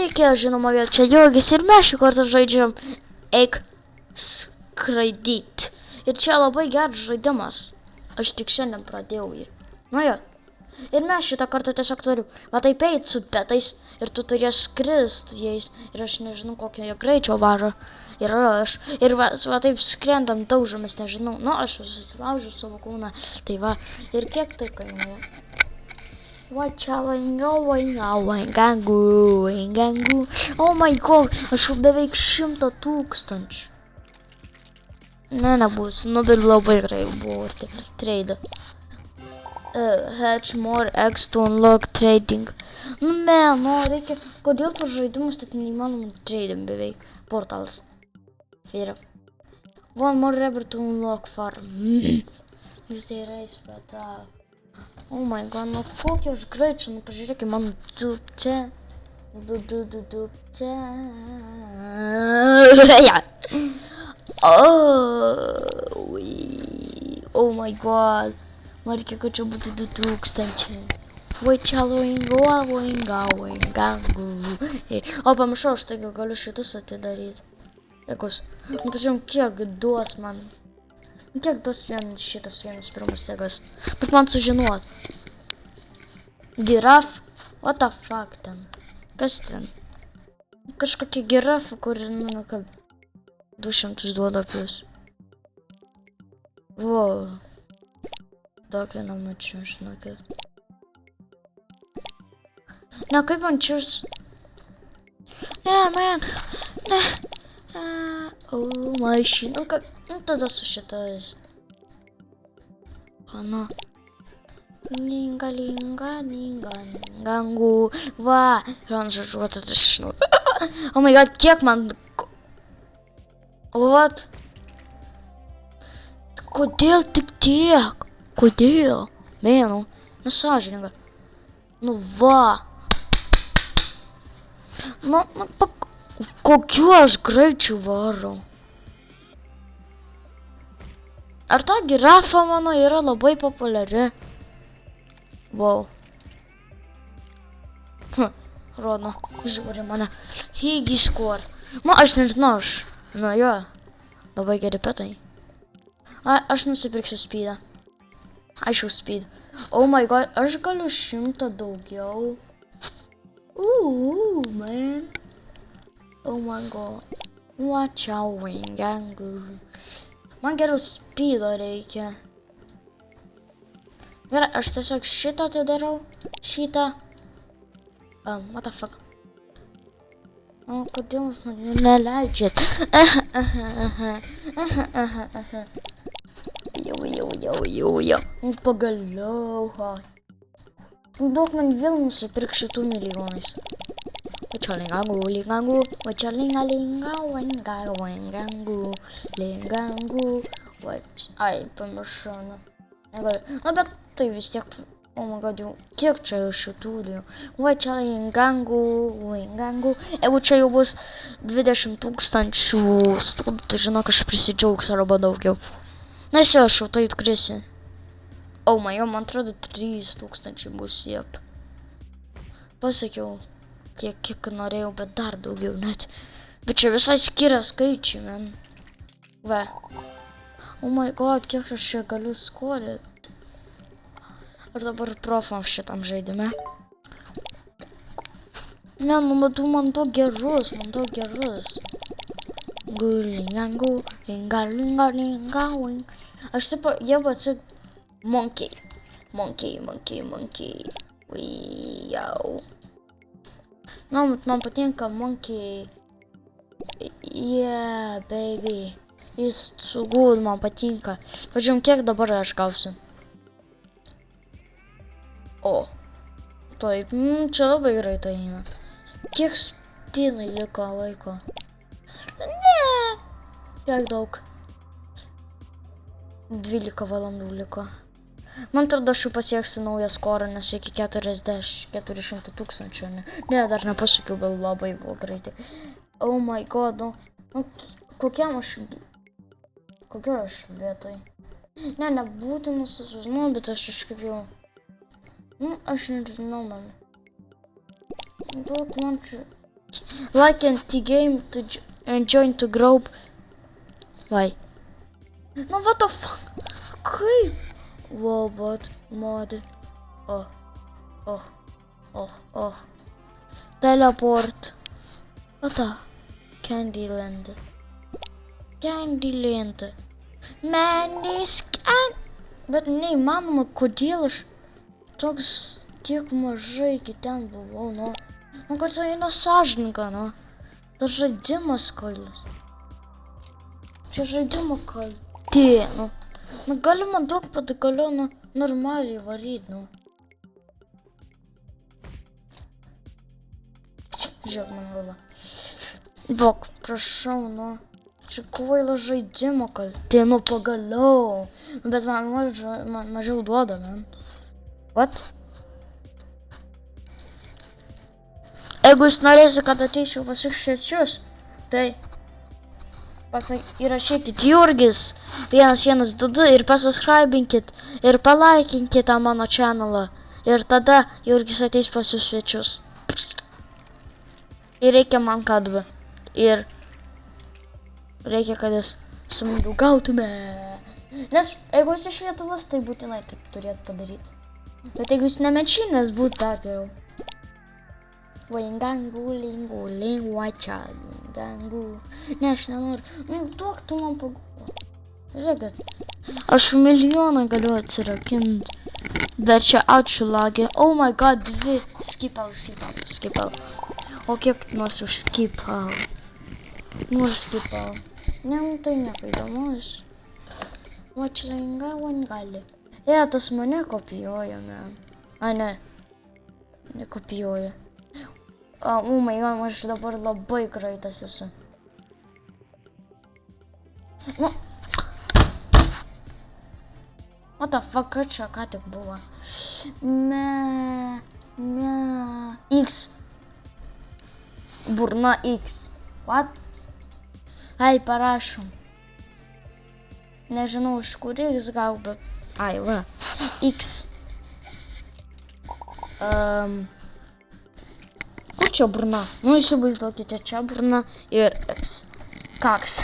reikia, žinoma, vėl čia Jogis ir mes šį kartą žaidžiam Eik skraidyt. Ir čia labai geras žaidimas. Aš tik šiandien pradėjau jį. Nu jo. Ir mes šitą kartą tiesiog turim, va taip eit su petais ir tu turės skrist jais. Ir aš nežinau, kokio jie greičio varo. Ir va taip skrendam, daužomės, nežinau. Nu, aš susilaužiu savo kūną. Tai va, ir kiek tai kainuoja? Va čia vaingangu. Oh my god, aš jau beveik 100 000. Nebus, nu bet labai gerai buvo trade. Hatch more eggs to unlock trading. Nu, reikia, kodėl per žaidimus tai neįmanoma trading beveik. Portals. Fyra. One more river to unlock farm. Jis tai reis, bet... Oh my god, nu kokį aš greičiu, nu pažiūrėkime mano dupce. Dupce. Oh my god. Man reikia, kad čia būtų 2000. Vai čia vaingangu. O pamiršau, aš taigi galiu šitus atidaryti. Ekus. Nu pažiūrėjom, kiek duos man. Kiek duos šitas vienas pirmas jėgas. Bet man sužinot. Giraf? What the fuck ten? Kas ten? Kažkokia girafa, kuri, nu, kaip 200 duoda plus. Wow. Tokio nemačiau, žinokit. Ne, kaip man čius? Ne, man. Ne. Oh, mašina. Nu, tada su šitais. Ano. Lingangu. Va. Žan žažuotas, aš žinau. Oh my god, kiek man... What? Kodėl tik tiek? Kodėl? Mėnau. Nesąžininga. Nu, va. Nu, kokiu aš greičiu varau. Ar ta girafa mano yra labai populiari? Wow. Rodo, žiūri mane. Higi score. Nu, aš nežinau, nu jo. Labai geri petai. Aš nusipirksiu speedą. Aš jau speed. Oh my god, aš galiu 100 daugiau. Man. Oh my god. Watch out, Wingangu. Man geriau speedo reikia. Gerai, aš tiesiog šitą atidarau. Šitą. What the fuck? O, kodėl man neleidžiat? Jau. Pagaliau. Duok man vėl nusipirk šitų milijonais. Lingangu. Ai, pamiršau. Negaliu. Na, bet tai vis tiek... Oh my god, jau kiek čia jau šitų jau. Va čia lingangu. Jeigu čia jau bus 20 000 stūdų, tai žinok, aš prisidžiaugsiu arba daugiau. Nes jau aš jau tai atkrisiu. Oh my god, man atrodo 3000 bus, jep. Pasakiau tiek, kiek norėjau, bet dar daugiau net. Bet čia visai skiria skaičiai, man. Va. Oh my god, kiek aš čia galiu skolinti. Aš dabar profam šitam žaidime. Ne, nu, matau, man to gerus. Lingangu. Aš taip, jie atsik... Monkey. Jau. Nu, man patinka monkey. Yeah, baby. Jis su good, man patinka. Pažiūrėjom, kiek dabar aš gausiu. O. Taip, čia labai gerai tai eina. Kiek spinai liko laiko? Ne. Kiek daug? 12 valandų liko. Man atrodo, aš jau pasieksiu naują skorą, nes iki 400 000, ne? Ne, dar nepasakiau, bet labai buvo greitai. Oh my god, nu, kokiam aš vietoj? Ne, nebūtina sužinau, bet aš kažkaip jau... Nu, aš nežinau, man. Duok man čia... Like anti-game and join to group. Vai. No what the fuck? Kaip? Robot mod. Oh. Teleport. Ata. Candyland. Mandy's Bet neįmanoma, kodėl aš toks tiek mažai iki ten buvau, nu. Nu, kad tai nesąžininga, nu. Tas žaidimas kvailas. Čia žaidimo kaltė, nu. Nu, galima daug galiu, nu, normaliai varyt, nu. Žiūrėk, man galva. Bok, prašau, nu. Čia kvailo žaidimo kaltė, nu pagaliau. Bet man mažiau duoda, man. What? Jeigu jūs norėsite, kad ateičiau pas jūs svečius, tai įrašykit Jurgis 1122 ir pasubscribinkit ir palaikinkit tą mano channelą. Ir tada Jurgis ateis pas jūs svečius. Ir reikia man kadvą. Ir reikia, kad jūs su manim draugautume. Nes jeigu jūs iš Lietuvos, tai būtinai taip turėt padaryti. Bet jeigu jūs nemenčinės, būtų dar geriau. Lingangu, wacha, lingangu. Ne, aš nenoriu. Nu, duok tu man Žiūrėkit. Aš milijoną galiu atsirakinti. Bet čia ačiū lagė. Oh my god, 2. Skipau. O kiek nors užskipau? Skipau. Ne, tai nieko įdomus. O čia gali. Tas mane kopijuoja, man. A, ne. Nekopijuoja. Oh my god, aš dabar labai greitas esu. Nu. What the fuck, čia ką tik buvo? X. Burna X. What? Ai, parašom. Nežinau, iš kur X gal, bet... Ai, va. X. Kur čia burna? Nu, įsivaizduokite, čia burna ir X. Kaks.